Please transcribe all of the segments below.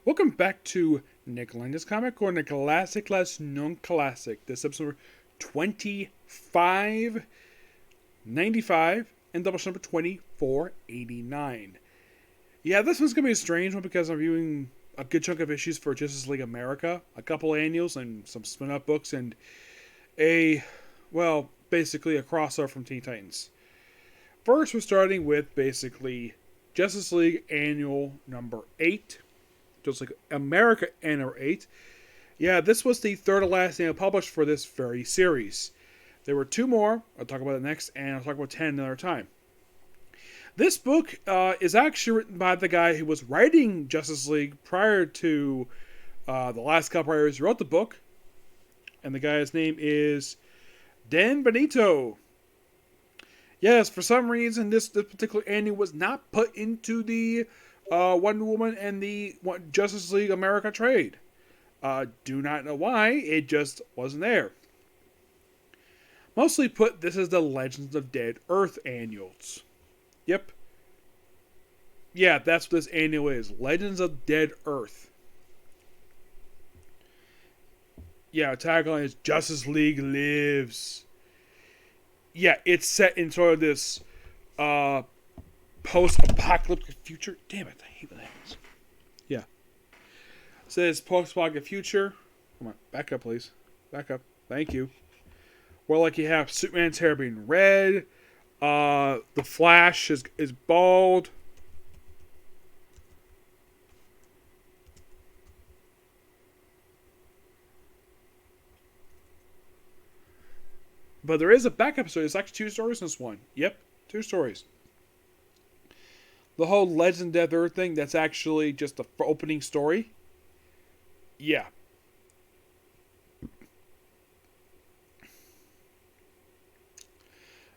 Welcome back to Nick Lenz's Comic Corner, Classic Less Non-Classic. This episode 2595 and double number 2489. Yeah, this one's going to be a strange one because I'm reviewing a good chunk of issues for Justice League America, a couple annuals and some spin-off books, and basically a crossover from Teen Titans. First, we're starting with basically Justice League Annual number 8. Just like America Annual 8. Yeah, this was the third to last annual published for this very series. There were two more. I'll talk about it next, and I'll talk about 10 another time. This book is actually written by the guy who was writing Justice League prior to the last couple of years he wrote the book. And the guy's name is Dan Benito. Yes, for some reason, this particular annual was not put into the Wonder Woman and the Justice League America trade. Do not know why, it just wasn't there. Mostly put, this is the Legends of Dead Earth annuals. Yep. Yeah, that's what this annual is. Legends of Dead Earth. Yeah, tagline is Justice League Lives. Yeah, it's set in sort of this post-apocalyptic future. Damn it, I hate when that happens. Yeah. It says post-apocalyptic future. Come on, back up, please. Back up. Thank you. Where, like, you have Superman's hair being red. The Flash is bald. But there is a backup story. It's actually two stories in this one. Yep, two stories. The whole Legend of Death Earth thing, that's actually just the opening story. Yeah.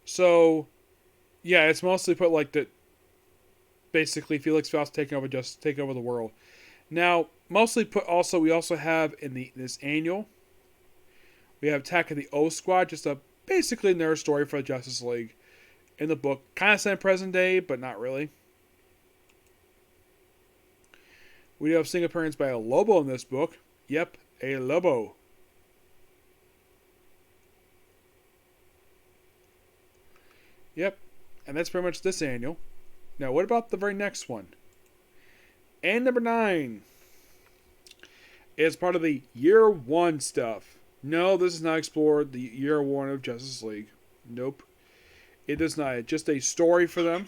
So, yeah, it's mostly put like that. Basically, Felix Faust take over the world. Now, mostly put also we also have in this annual, we have Attack of the O Squad, just a basically another story for the Justice League in the book, kind of set in present day, but not really. We have single appearance by a Lobo in this book. Yep, a Lobo. Yep, and that's pretty much this annual. Now, what about the very next one? And number 9 is part of the Year 1 stuff. No, this is not explored the Year 1 of Justice League. Nope. It does not. It's just a story for them.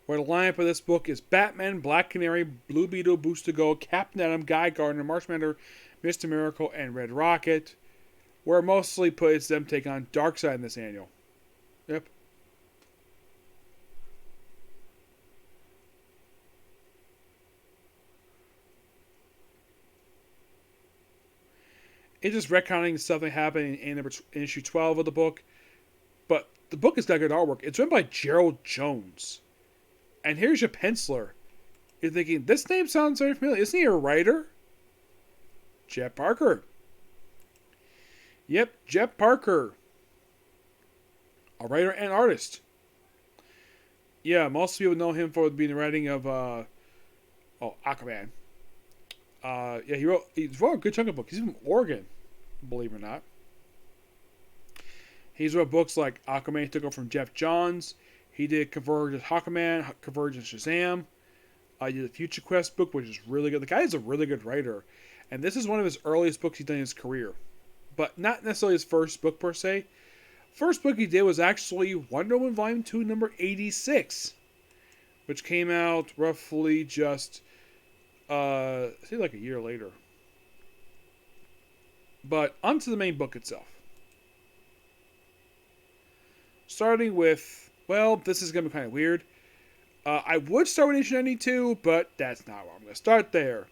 Where the lineup of this book is Batman, Black Canary, Blue Beetle, Booster Gold, Captain Atom, Guy Gardner, Martian Manhunter, Mr. Miracle, and Red Rocket. Where mostly puts them take on Darkseid in this annual. Yep. It's just retconning stuff that happened in issue 12 of the book. But the book has got good artwork. It's written by Gerald Jones. And here's your penciler. You're thinking, this name sounds very familiar. Isn't he a writer? Jeff Parker. Yep, Jeff Parker. A writer and artist. Yeah, most people know him for being the writing of Aquaman. He wrote a good chunk of books. He's from Oregon, believe it or not. He's wrote books like Aquaman took over from Jeff Johns. He did Convergence Aquaman, Convergence Shazam. He did the Future Quest book, which is really good. The guy is a really good writer. And this is one of his earliest books he's done in his career. But not necessarily his first book per se. First book he did was actually Wonder Woman Volume 2, number 86. Which came out roughly just I think like a year later. But onto the main book itself. Starting with, well, this is going to be kind of weird. I would start with issue 92, but that's not where I'm going to start there.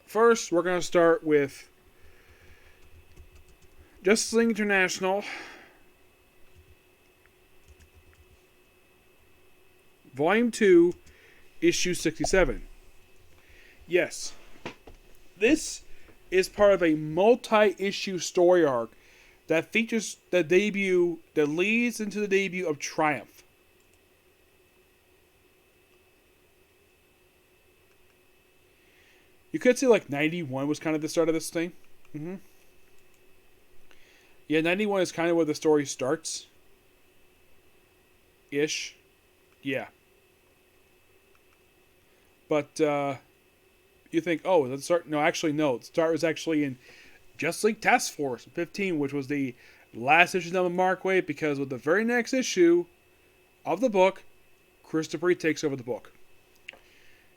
First, we're going to start with Justice League International, Volume 2, Issue 67. Yes, this is part of a multi-issue story arc that features the debut, that leads into the debut of Triumph. You could say like 91 was kind of the start of this thing. Mm-hmm. Yeah, 91 is kind of where the story starts. Ish. Yeah. But you think, oh, let's start. No, actually, no. The start was actually in Justice League Task Force 15, which was the last issue done with Mark Waid, because with the very next issue of the book, Christopher takes over the book.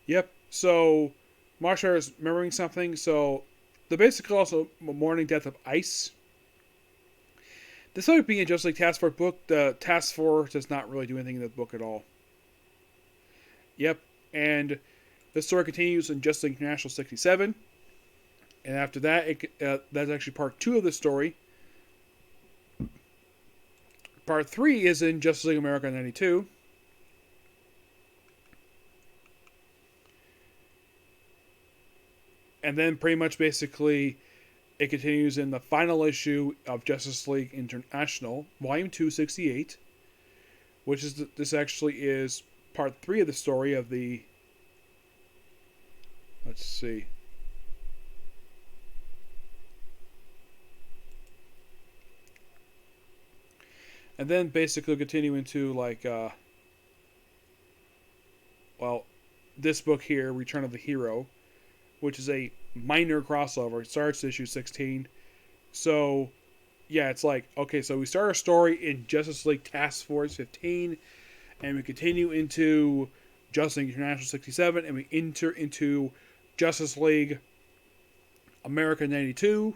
Yep. So, Marshall is remembering something. So, the basically also mourning death of Ice. Despite being a Justice League Task Force book, the Task Force does not really do anything in the book at all. Yep. And the story continues in Justice League International 67. And after that, that's actually part 2 of the story. Part 3 is in Justice League America 92. And then pretty much basically it continues in the final issue of Justice League International, Volume 268, which is this actually is part 3 of the story of the, let's see, and then basically continue into like this book here, Return of the Hero, which is a minor crossover. It starts issue 16. So, yeah, it's like, okay, so we start our story in Justice League Task Force 15, and we continue into Justice League International 67, and we enter into Justice League America 92,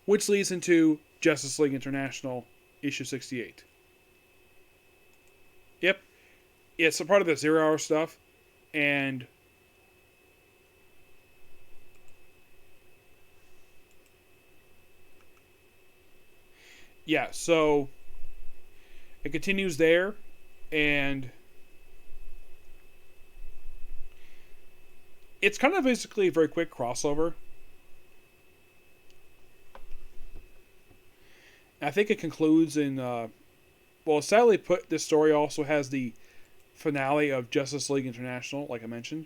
which leads into Justice League International issue 68. Yep. Yeah, it's a part of the 0 Hour stuff, and yeah, so it continues there, and it's kind of basically a very quick crossover. I think it concludes in, sadly put, this story also has the finale of Justice League International, like I mentioned.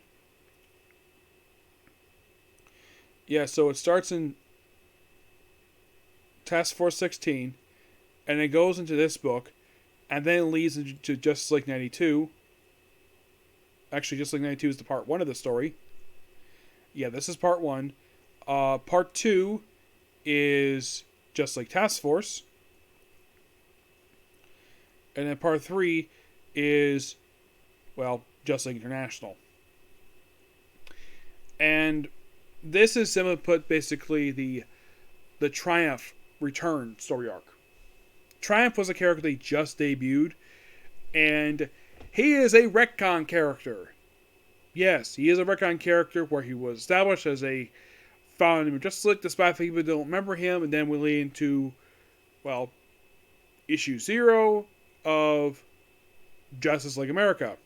Yeah, so it starts in Task Force 16, and it goes into this book, and then it leads into Justice League 92. Actually, Justice League 92 is the part 1 of the story. Yeah, this is part 1. Part 2 is Justice League Task Force. And then part 3 is, Justice League International. And this is simply put basically the Triumph return story arc. Triumph was a character they just debuted, and he is a retcon character. Yes, he is a retcon character where he was established as a founder of Justice League, despite people don't remember him, and then we lead into, issue 0 of Justice League America.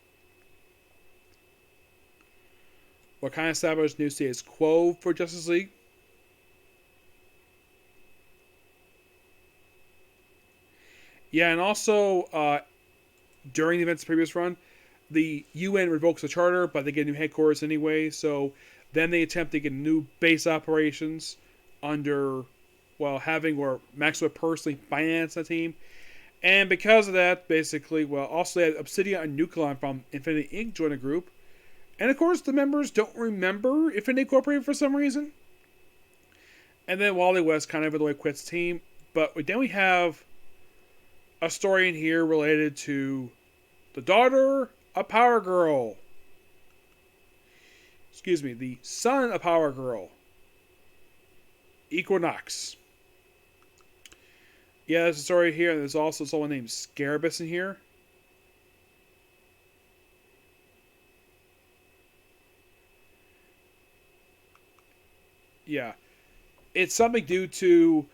What kind of established new status quo for Justice League? Yeah, and also, during the events of the previous run, the UN revokes the charter, but they get new headquarters anyway, so then they attempt to get new base operations under, having where Maxwell personally financed the team. And because of that, basically, also they had Obsidian and Nucleon from Infinity Inc. join the group. And of course, the members don't remember Infinity Incorporated for some reason. And then Wally West kind of evidently quits the team. But then we have a story in here related to the daughter of Power Girl. Excuse me, the son of Power Girl. Equinox. Yeah, there's a story here. There's also someone named Scarabus in here. Yeah. It's something due to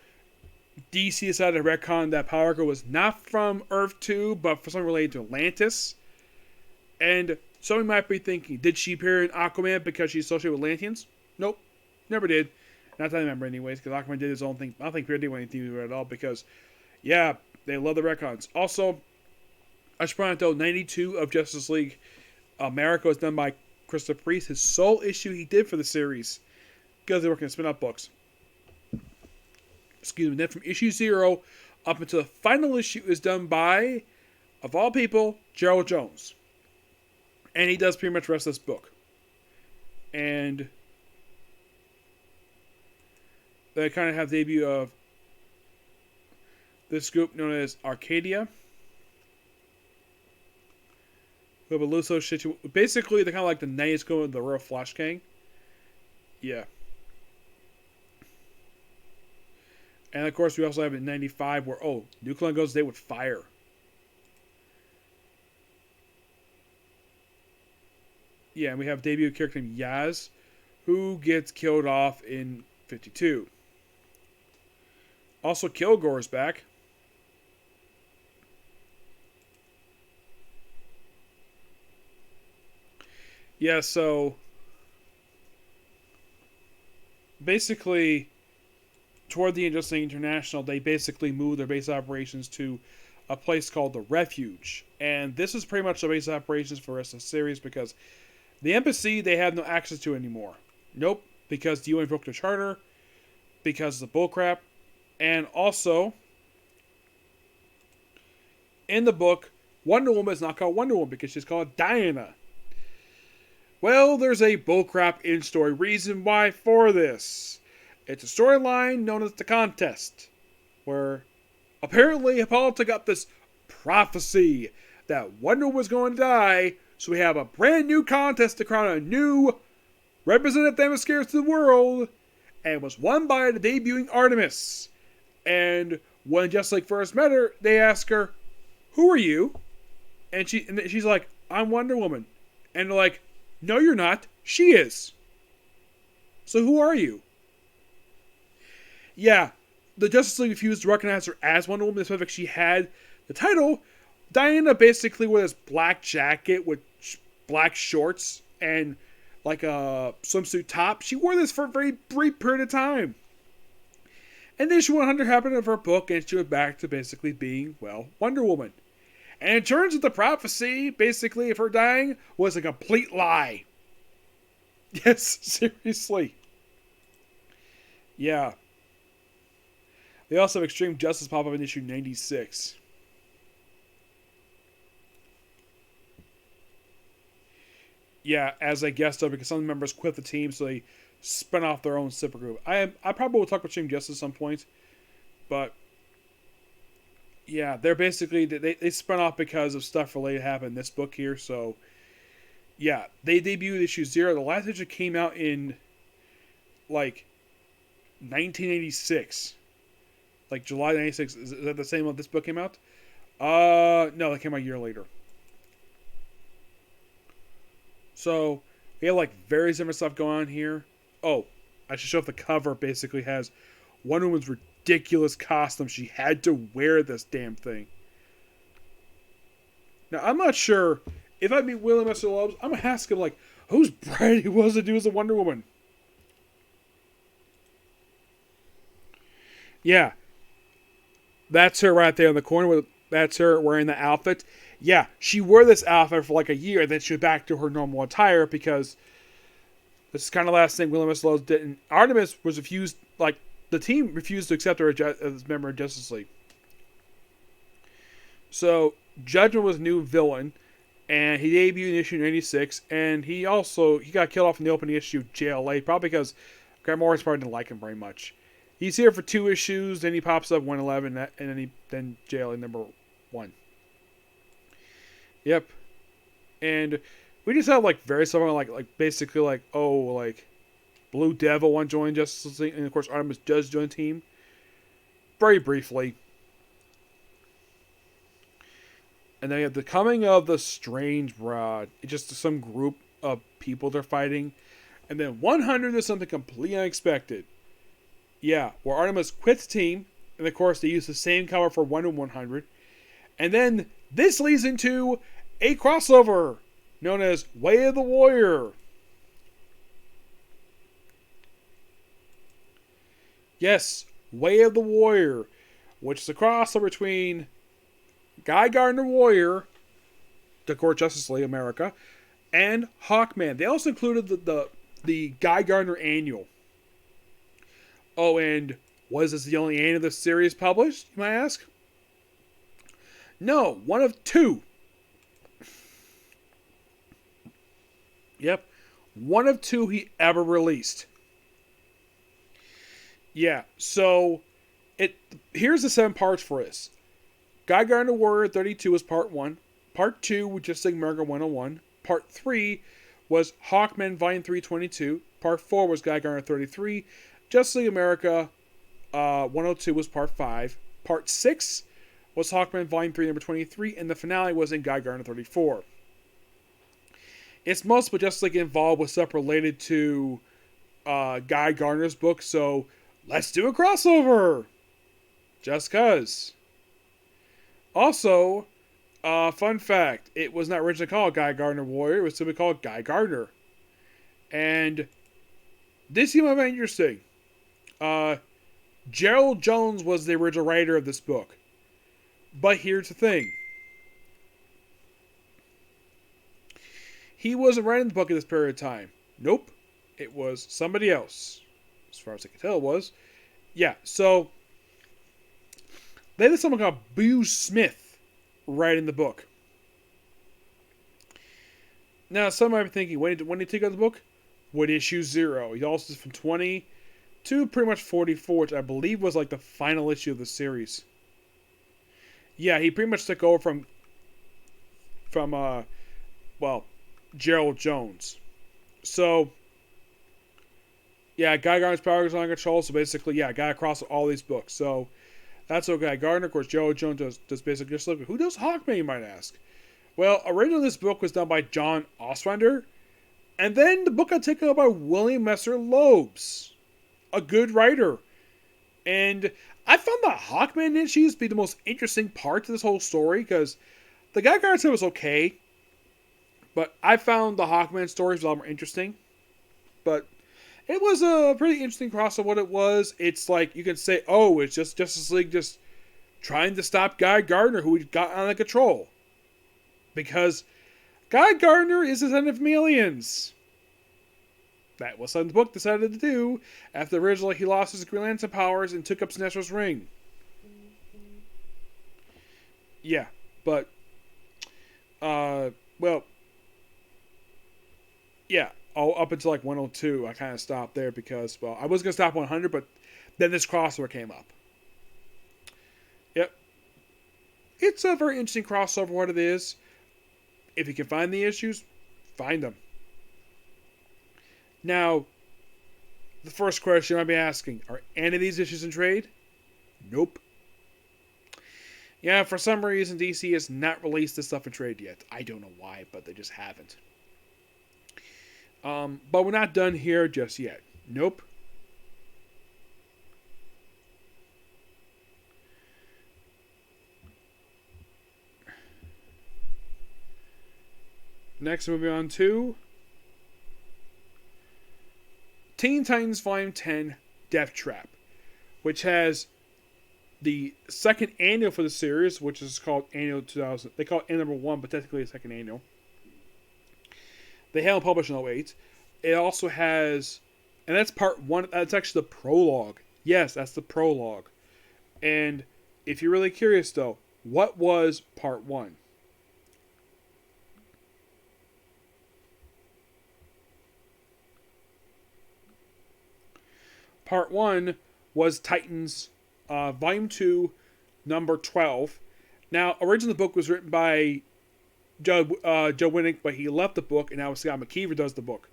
DC decided to retcon that Power Girl was not from Earth 2, but for something related to Atlantis. And somebody might be thinking, did she appear in Aquaman because she's associated with Atlanteans? Nope. Never did. Not that I remember anyways, because Aquaman did his own thing. I don't think Peter did anything to it at all, because, yeah, they love the retcons. Also, I should point out, though, 92 of Justice League America was done by Christopher Priest, his sole issue he did for the series, because they're working on spin-off books. Excuse me. Then from issue 0 up until the final issue is done by, of all people, Gerald Jones. And he does pretty much the rest of this book. And they kind of have the debut of this group known as Arcadia. We have a Luso situation. Basically, they're kind of like the 90s going with the Royal Flash Gang. Yeah. And of course, we also have in 95 where, Nucleon goes today with fire. Yeah, and we have a debut character named Yaz, who gets killed off in 52. Also, Kilgore's back. Yeah, so basically, toward the end of Justice League International, they basically moved their base operations to a place called the Refuge. And this is pretty much the base operations for the rest of the series because the embassy they have no access to anymore. Nope, because the UN broke the charter, because of the bullcrap, and also, in the book, Wonder Woman is not called Wonder Woman because she's called Diana. Well, there's a bullcrap in-story reason why for this. It's a storyline known as The Contest, where apparently Hippolyta got this prophecy that Wonder Woman was going to die, so we have a brand new contest to crown a new representative Themyscira to the world, and it was won by the debuting Artemis. And when Justice League first met her, they asked her, "Who are you?" And she's like, "I'm Wonder Woman." And they're like, "No, you're not. She is. So who are you?" Yeah, the Justice League refused to recognize her as Wonder Woman, despite the fact she had the title. Diana basically wore this black jacket with black shorts and like a swimsuit top. She wore this for a very brief period of time. And then issue 100 happened of her book, and she went back to basically being, well, Wonder Woman. And it turns out the prophecy, basically, of her dying, was a complete lie. Yes, seriously. Yeah. They also have Extreme Justice pop up in issue 96. Yeah, as a guest star, because some members quit the team, so they spun off their own separate group. I probably will talk about Extreme Justice at some point, but yeah, they're basically, they spun off because of stuff related to happen in this book here, so yeah, they debuted issue 0. The last issue came out in, like, 1986. Like, July 96. Is that the same month this book came out? No, that came out a year later. So, we have, like, various different stuff going on here. Oh, I should show if the cover basically has Wonder Woman's ridiculous costume. She had to wear this damn thing. Now, I'm not sure. If I meet William S. Loebs, I'm going to ask him, like, whose bride he was to do as a Wonder Woman. Yeah. That's her right there in the corner. That's her wearing the outfit. Yeah, she wore this outfit for like a year, then she went back to her normal attire because this is kind of the last thing William S. Loebs did. And Artemis was refused, like, the team refused to accept her as a member of Justice League. So, Judgment was a new villain, and he debuted in issue 96, and he got killed off in the opening issue of JLA, probably because Grant Morrison probably didn't like him very much. He's here for 2 issues, then he pops up 111, and then JLA number 1. Yep. And we just have, like, various stuff, like basically, like, Blue Devil want to join Justice League, and of course Artemis does join the team. Very briefly. And then you have the coming of the Strange Rod. It's just some group of people they're fighting. And then 100 is something completely unexpected. Yeah, where Artemis quits the team, and of course they use the same cover for Wonder 100. And then this leads into a crossover known as Way of the Warrior. Yes, Way of the Warrior, which is a crossover between Guy Gardner Warrior, the Court Justice League America, and Hawkman. They also included the Guy Gardner annual. Oh, and was this the only annual the series published, you might ask? No, one of two. Yep, one of two he ever released. Yeah, so here's the 7 parts for this. Guy Gardner Warrior 32 was part 1. Part 2 was Justice League America 101. Part 3 was Hawkman Volume 322. Part 4 was Guy Gardner 33. Justice League America 102 was Part 5. Part 6 was Hawkman Volume 3, number 23. And the finale was in Guy Gardner 34. It's most of Justice League involved with stuff related to Guy Gardner's book, so let's do a crossover! Just cuz. Also, fun fact, it was not originally called Guy Gardner Warrior, it was simply called Guy Gardner. And this seemed very interesting. Gerald Jones was the original writer of this book. But here's the thing. He wasn't writing the book at this period of time. Nope. It was somebody else. As far as I can tell it was. Yeah, so they had someone called Boo Smith writing the book. Now, some might be thinking, when did he take out the book? With issue 0. He also did from 20 to pretty much 44, which I believe was like the final issue of the series. Yeah, he pretty much took over from Gerald Jones. So, yeah, Guy Gardner's power is under control. So basically, yeah, got across all these books. So that's what Guy Gardner. Of course, Gerald Jones does basically just look. Who does Hawkman, you might ask? Well, originally this book was done by John Ostrander, and then the book got taken over by William Messer Loebs, a good writer. And I found the Hawkman issues to be the most interesting part to this whole story, because the Guy Gardner stuff was okay, but I found the Hawkman stories a lot more interesting. But it was a pretty interesting cross of what it was. It's like, you can say, oh, it's just Justice League just trying to stop Guy Gardner, who got out of control. Because Guy Gardner is a son of millions. That was something the book decided to do after originally he lost his Green Lantern powers and took up Sinestro's ring. Yeah, but yeah, up until like 102, I kind of stopped there because, well, I was going to stop 100, but then this crossover came up. Yep. It's a very interesting crossover, what it is. If you can find the issues, find them. Now, the first question I might be asking, are any of these issues in trade? Nope. Yeah, for some reason, DC has not released this stuff in trade yet. I don't know why, but they just haven't. But we're not done here just yet. Nope. Next, moving on to Teen Titans Volume 10, Deathtrap, which has the second annual for the series, which is called Annual 2000. They call it Annual number 1, but technically the second annual. They haven't published in 08. It also has, and that's part 1, that's actually the prologue. Yes, that's the prologue. And if you're really curious though, what was part 1? Part 1 was Titans, Volume 2, number 12. Now, originally the book was written by Joe Winnick, but he left the book, and now Scott McKeever does the book.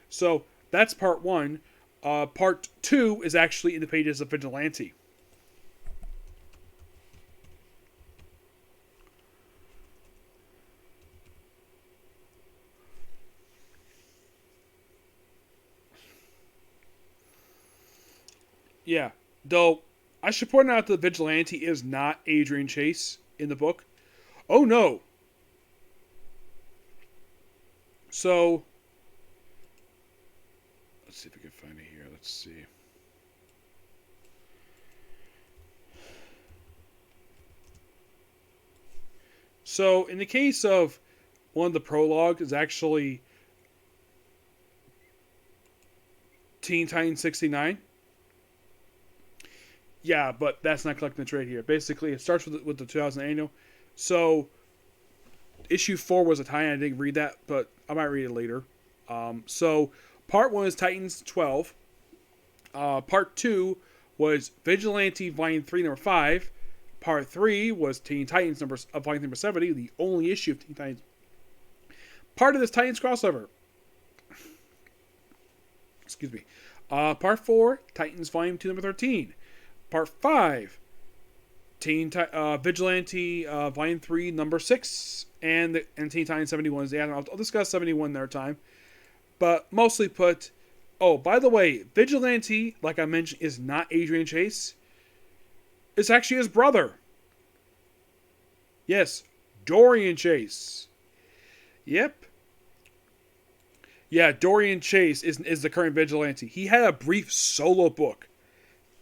So, that's part 1. Part 2 is actually in the pages of Vigilante. Yeah, though I should point out that the Vigilante is not Adrian Chase in the book. Oh no! So, let's see if we can find it here. Let's see. So, in the case of one of the prologues is actually Teen Titans 69. Yeah, but that's not collecting the trade here. Basically, it starts with the 2000 annual. So, issue 4 was a tie-in. I didn't read that, but I might read it later. So, part 1 is Titans 12. Part 2 was Vigilante Volume 3, number 5. Part 3 was Teen Titans Volume number 70, the only issue of Teen Titans. Part of this Titans crossover. Excuse me. Part 4, Titans Volume 2, number 13. Part 5, Vigilante Volume 3, number 6, and Teen Titans 71 is the add-on. I'll discuss 71 another time. But mostly put... Oh, by the way, Vigilante, like I mentioned, is not Adrian Chase. It's actually his brother. Yes, Dorian Chase. Yep. Yeah, Dorian Chase is the current Vigilante. He had a brief solo book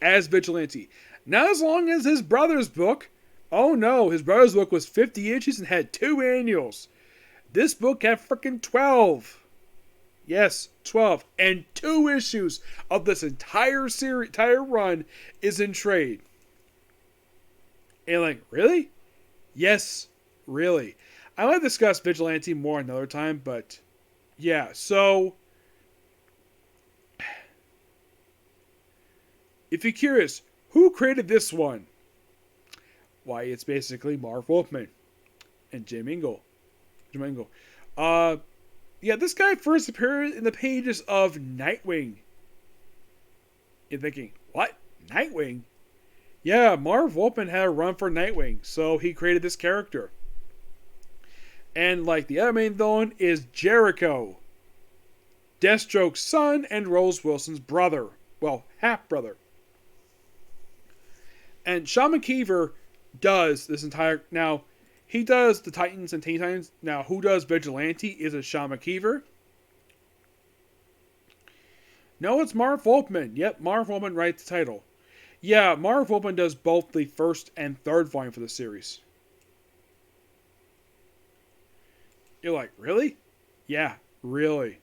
as Vigilante. Not as long as his brother's book. Oh no, his brother's book was 50 issues and had 2 annuals. This book had freaking 12. Yes, 12. And 2 issues of this entire run is in trade. And like, really? Yes, really. I might discuss Vigilante more another time, but yeah, so if you're curious, who created this one? Why, it's basically Marv Wolfman and Jim Ingle. Yeah, this guy first appeared in the pages of Nightwing. You're thinking, what? Nightwing? Yeah, Marv Wolfman had a run for Nightwing, so he created this character. And like the other main villain is Jericho, Deathstroke's son and Rose Wilson's brother. Well, half-brother. And Sean McKeever does this entire... Now, he does the Titans and Teen Titans. Now, who does Vigilante? Is it Sean McKeever? No, it's Marv Wolfman. Yep, Marv Wolfman writes the title. Yeah, Marv Wolfman does both the first and third volume for the series. You're like, really? Yeah, really.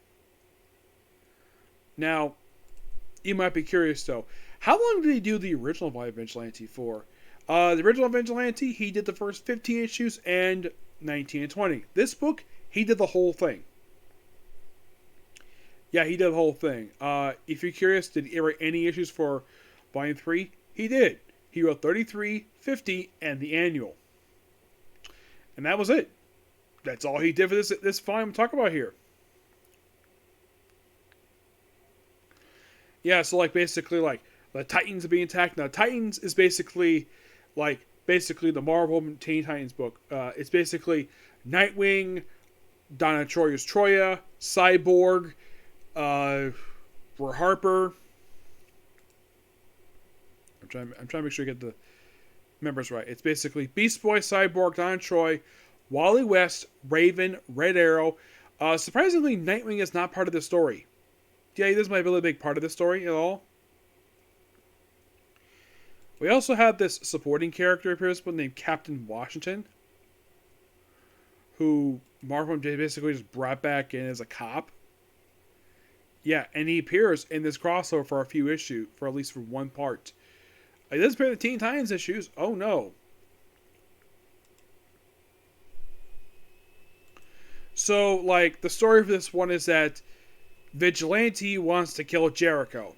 Now, you might be curious though. How long did he do the original volume of Vigilante for? The original Vigilante, he did the first 15 issues and 19 and 20. This book, he did the whole thing. Yeah, he did the whole thing. If you're curious, did he write any issues for Volume 3? He did. He wrote 33, 50, and the annual. And that was it. That's all he did for this volume I'm talking about here. Yeah, so like basically like the Titans are being attacked. Now Titans is basically the Marvel Teen Titans book. It's basically Nightwing, Donna Troyer's Troya, Cyborg, Harper. I'm trying to make sure I get the members right. It's basically Beast Boy, Cyborg, Donna Troy, Wally West, Raven, Red Arrow. Surprisingly, Nightwing is not part of the story. Yeah, this might be a really big part of the story at all. We also have this supporting character appears named Captain Washington, who Marvel basically just brought back in as a cop. Yeah, and he appears in this crossover for a few issues, for at least for one part. It doesn't appear in the Teen Titans issues. Oh no. So, like, the story for this one is that Vigilante wants to kill Jericho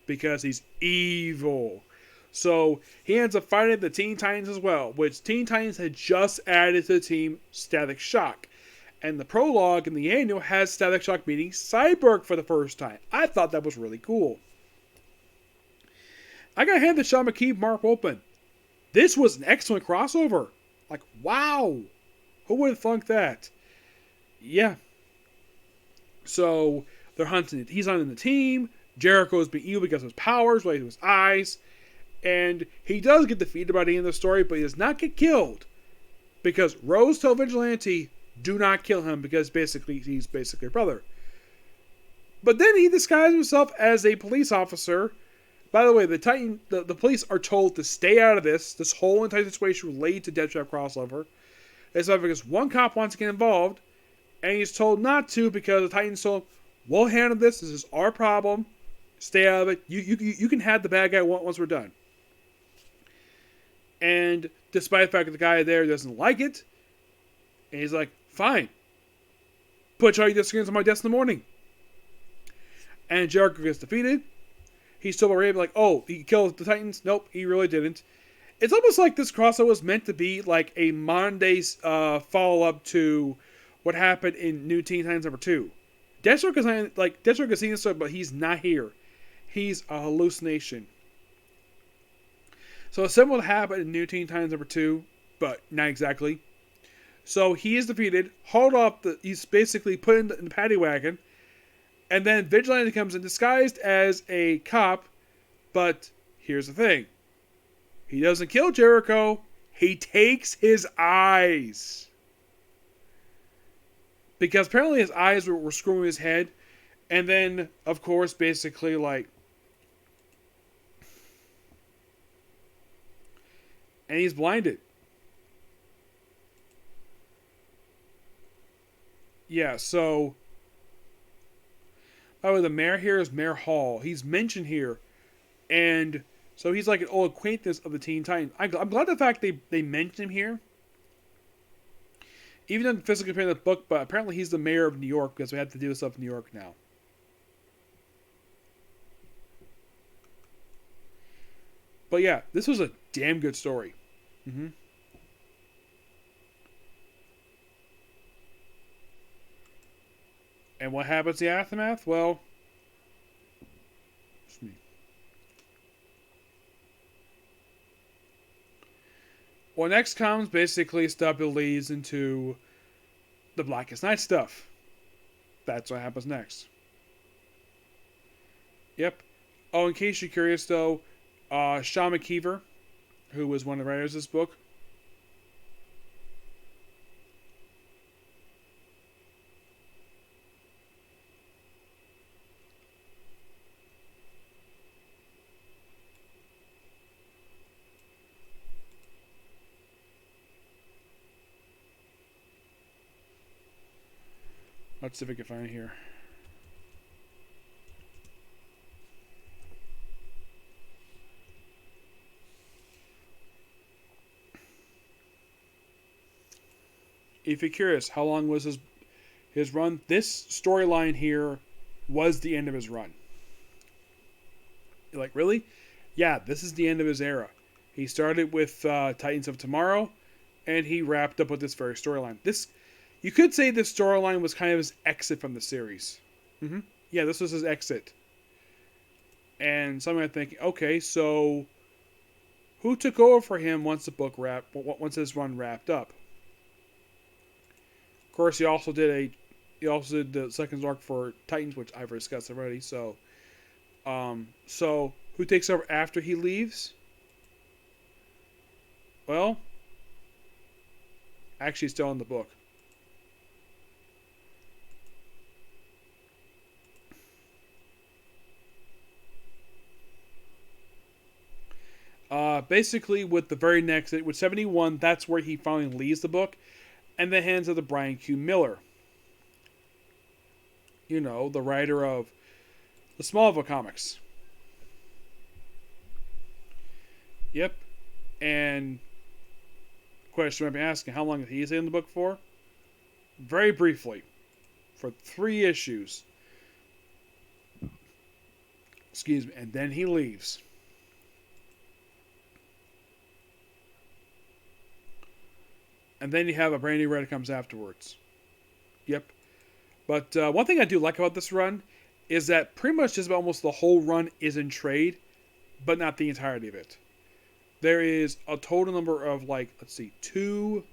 because he's evil. So, he ends up fighting the Teen Titans as well, which Teen Titans had just added to the team Static Shock. And the prologue in the annual has Static Shock meeting Cyborg for the first time. I thought that was really cool. I gotta hand the Sean McKeever, Mark Wolfman. This was an excellent crossover. Like, wow. Who would have thunk that? Yeah. So, they're hunting. He's hunting the team. Jericho's being evil because of his powers, related to his eyes. And he does get defeated by the end of the story, but he does not get killed. Because Rose told Vigilante, do not kill him, because he's basically a brother. But then he disguises himself as a police officer. By the way, the police are told to stay out of this whole entire situation related to Deathtrap crossover. It's not because one cop wants to get involved, And he's told not to because the Titans told him, we'll handle this. This is our problem. Stay out of it. You can have the bad guy once we're done. And despite the fact that the guy there doesn't like it, and he's like, fine. Put all your disagreements on my desk in the morning. And Jericho gets defeated. He's still worried, like, oh, he killed the Titans? Nope, he really didn't. It's almost like this crossover was meant to be like a modern day follow-up to what happened in New Teen Titans number 2. Deathstroke is seeing this stuff, but he's not here. He's a hallucination. So a similar happened in New Teen Titans number 2, but not exactly. So he is defeated, hauled off, he's basically put in the paddy wagon, and then Vigilante comes in disguised as a cop, but here's the thing. He doesn't kill Jericho, he takes his eyes. Because apparently his eyes were screwing his head, and then, of course, basically, like, and he's blinded. Yeah, so, by the way, the mayor here is Mayor Hall. He's mentioned here, and so he's like an old acquaintance of the Teen Titans. I'm glad the fact they mentioned him here. Even though the physically appearing in the book, but apparently he's the mayor of New York because we have to do stuff in New York now. But yeah, this was a damn good story. Mm-hmm. And what happens in the aftermath? Well, next comes basically stuff that leads into the Blackest Night stuff. That's what happens next. Yep. Oh, in case you're curious though, Sean McKeever, who was one of the writers of this book, let's see if we can find it here. If you're curious, how long was his run? This storyline here was the end of his run. You're like, really? Yeah, this is the end of his era. He started with Titans of Tomorrow, and he wrapped up with this very storyline. You could say this storyline was kind of his exit from the series. Mm-hmm. Yeah, this was his exit. And something I'm thinking, okay, so who took over for him once his run wrapped up? Of course, he also did the second arc for Titans, which I've discussed already. So who takes over after he leaves? Well, actually, still in the book. Basically, with 71, that's where he finally leaves the book, and then hands it to Brian Q. Miller. You know, the writer of the Smallville comics. Yep. And question I've been asking, how long did he stay in the book for? Very briefly. For 3 issues. Excuse me. And then he leaves. And then you have a brand new writer comes afterwards. Yep. But one thing I do like about this run is that pretty much just about almost the whole run is in trade, but not the entirety of it. There is a total number of, let's see, 2...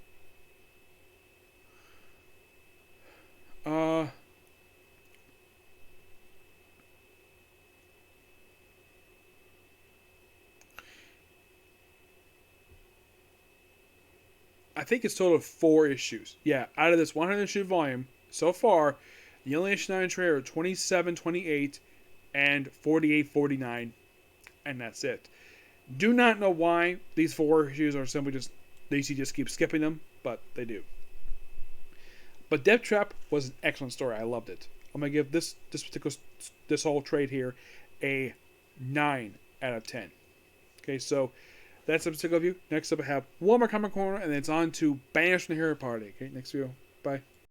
I think it's total of 4 issues. Yeah, out of this 100 issue volume, so far, the only issue not in trade are 27, 28, and 48, 49, and that's it. Do not know why these 4 issues are simply just, DC just keeps skipping them, but they do. But Deathtrap was an excellent story. I loved it. I'm gonna give this whole trade here a 9 out of 10. Okay, so that's a particular view. Next up, I have one more comic corner, and then it's on to Banish from the Hero Party. Okay, next video. Bye.